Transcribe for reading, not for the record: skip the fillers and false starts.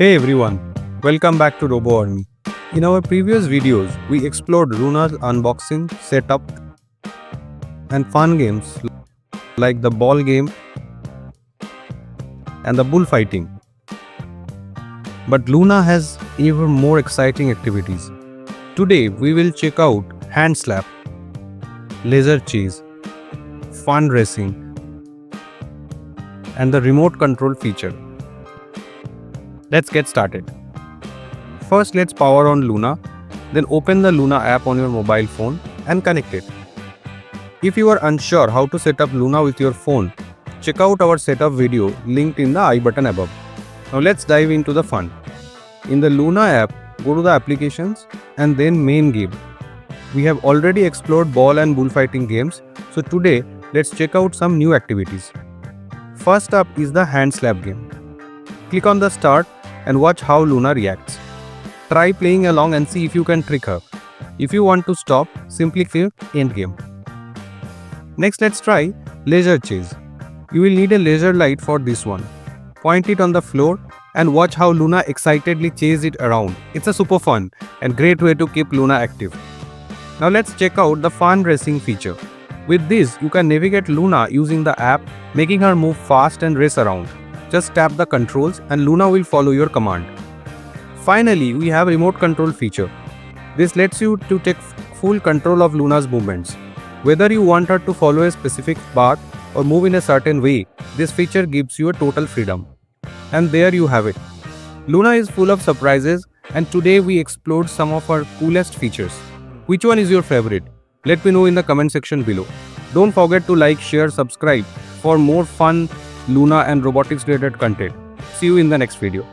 Hey everyone, welcome back to RoboArmy. In our previous videos, we explored Loona's unboxing, setup, and fun games like the ball game and the bullfighting. But Loona has even more exciting activities. Today, we will check out hand slap, laser chase, fun racing, and the remote control feature. Let's get started. First, let's power on Loona, then open the Loona app on your mobile phone and connect it. If you are unsure how to set up Loona with your phone, check out our setup video linked in the I button above. Now let's dive into the fun. In the Loona app, go to the applications and then main game. We have already explored ball and bullfighting games, so today let's check out some new activities. First up is the hand slap game. Click on the start and watch how Loona reacts. Try playing along and see if you can trick her. If you want to stop, simply click end game. Next, let's try laser chase. You will need a laser light for this one. Point it on the floor and watch how Loona excitedly chases it around. It's a super fun and great way to keep Loona active. Now let's check out the fun racing feature. With this, you can navigate Loona using the app, making her move fast and race around. Just tap the controls and Loona will follow your command. Finally, we have remote control feature. This lets you to take full control of Loona's movements. Whether you want her to follow a specific path or move in a certain way, this feature gives you a total freedom. And there you have it. Loona is full of surprises, and today we explored some of her coolest features. Which one is your favorite? Let me know in the comment section below. Don't forget to like, share, subscribe for more fun Loona and robotics related content. See you in the next video.